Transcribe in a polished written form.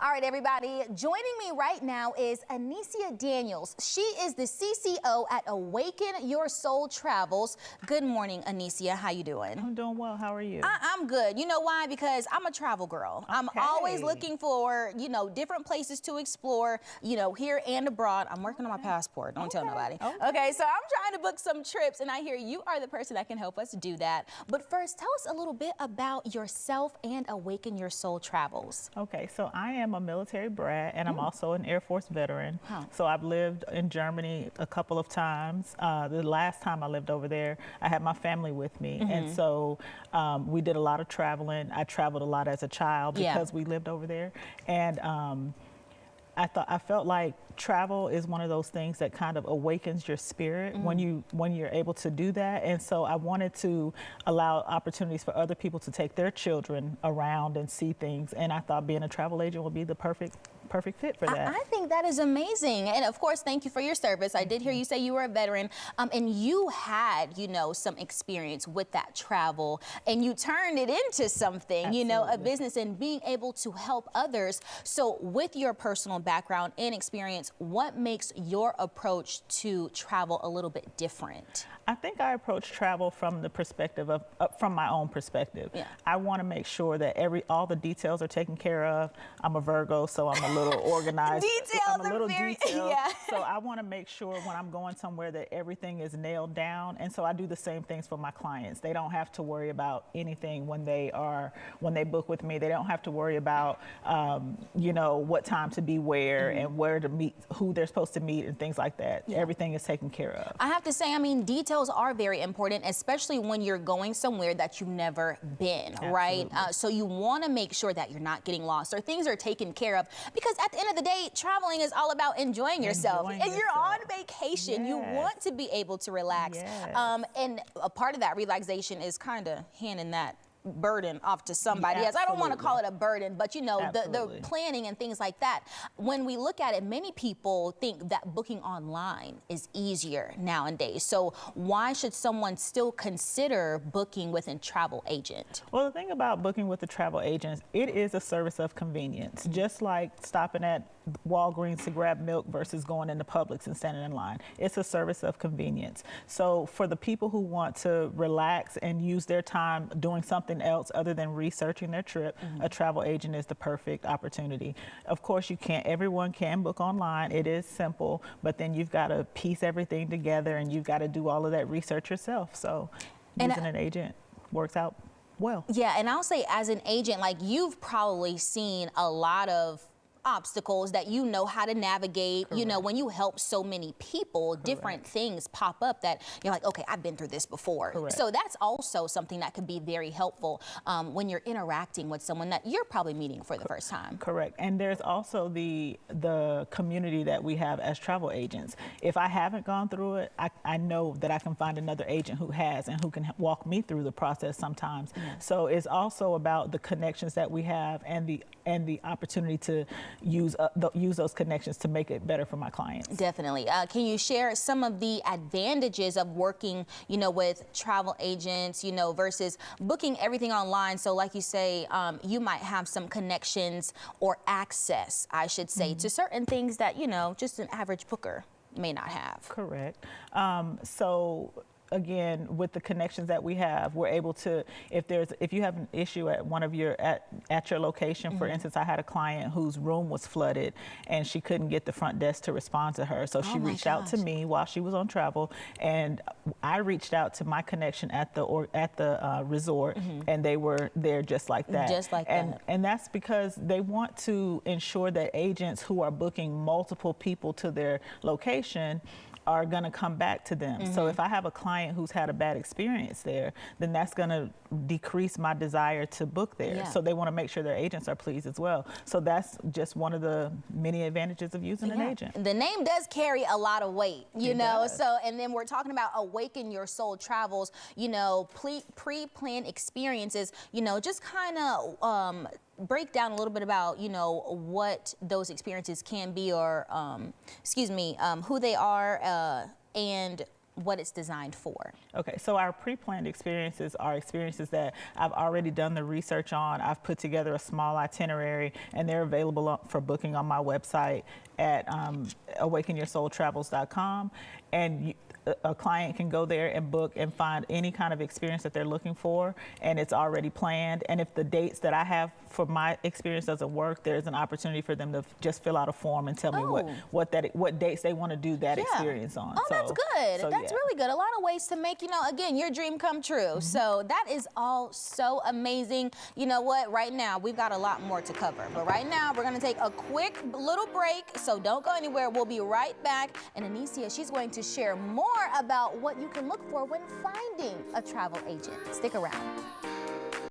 All right, everybody, joining me right now is Anicia Daniels. She is the CCO at Awaken Your Soul Travels. Good morning, Anicia. How you doing? I'm doing well. How are you? I'm good. You know why? Because I'm a travel girl. Okay. I'm always looking for, different places to explore, here and abroad. I'm working on my passport. Don't tell nobody. Okay, so I'm trying to book some trips, and I hear you are the person that can help us do that. But first, tell us a little bit about yourself and Awaken Your Soul Travels. Okay, so I am a military brat, and I'm also an Air Force veteran. So I've lived in Germany a couple of times. The last time I lived over there, I had my family with me, and so we did a lot of traveling. I traveled a lot as a child because we lived over there, and I felt like travel is one of those things that kind of awakens your spirit when you're able to do that. And so I wanted to allow opportunities for other people to take their children around and see things. And I thought being a travel agent would be the perfect fit for that. I think that is amazing. And of course, thank you for your service. I did hear you say you were a veteran, and you had, some experience with that travel, and you turned it into something, a business, and being able to help others. So with your personal background and experience, what makes your approach to travel a little bit different? I think I approach travel from the perspective of, from my own perspective. I want to make sure that all the details are taken care of. I'm a Virgo, so I'm a little organized. I'm a little detailed. So I want to make sure when I'm going somewhere that everything is nailed down. And so I do the same things for my clients. They don't have to worry about anything when they book with me. They don't have to worry about, what time to be where and where to meet, who they're supposed to meet and things like that. Everything is taken care of. I have to say, details are very important, especially when you're going somewhere that you've never been, right? So you want to make sure that you're not getting lost or things are taken care of, because at the end of the day, traveling is all about enjoying yourself. And you're on vacation. You want to be able to relax. And a part of that relaxation is kind of handing that burden off to somebody else. I don't want to call it a burden, but the planning and things like that. When we look at it, many people think that booking online is easier nowadays. So why should someone still consider booking with a travel agent? Well, the thing about booking with a travel agent, it is a service of convenience. Just like stopping at Walgreens to grab milk versus going into Publix and standing in line. It's a service of convenience. So for the people who want to relax and use their time doing something else other than researching their trip, a travel agent is the perfect opportunity. Of course, everyone can book online. It is simple, but then you've got to piece everything together and you've got to do all of that research yourself. So using an agent works out well. Yeah, and I'll say as an agent, you've probably seen a lot of obstacles that you know how to navigate. When you help so many people, different things pop up that you're like, okay, I've been through this before. So that's also something that could be very helpful when you're interacting with someone that you're probably meeting for the first time. Correct. And there's also the community that we have as travel agents. If I haven't gone through it, I know that I can find another agent who has and who can walk me through the process sometimes. So it's also about the connections that we have and the opportunity to use those connections to make it better for my clients. Definitely. Can you share some of the advantages of working, with travel agents, versus booking everything online? So like you say, you might have some connections or access, I should say, to certain things that, just an average booker may not have. Correct. So again, with the connections that we have, we're able to, if you have an issue at one of at your location, for instance, I had a client whose room was flooded and she couldn't get the front desk to respond to her. So she reached out to me while she was on travel, and I reached out to my connection at the resort, and they were there just like that. And that's because they want to ensure that agents who are booking multiple people to their location are going to come back to them. So if I have a client who's had a bad experience there, then that's going to decrease my desire to book there. So they want to make sure their agents are pleased as well. So that's just one of the many advantages of using an agent. The name does carry a lot of weight, you know. So, and then we're talking about Awaken Your Soul Travels, pre-planned experiences, just kind of break down a little bit about, what those experiences can be, or, who they are, and what it's designed for. Okay, so our pre-planned experiences are experiences that I've already done the research on. I've put together a small itinerary, and they're available for booking on my website at awakenyoursoultravels.com. And a client can go there and book and find any kind of experience that they're looking for, and it's already planned. And if the dates that I have for my experience doesn't work, there's an opportunity for them to just fill out a form and tell me what dates they want to do that experience on. Oh, that's good. That's really good. A lot of ways to make, again, your dream come true. So that is all so amazing. You know what? Right now, we've got a lot more to cover. But right now, we're going to take a quick little break. So don't go anywhere. We'll be right back. And Anicia, she's going to share more about what you can look for when finding a travel agent. Stick around.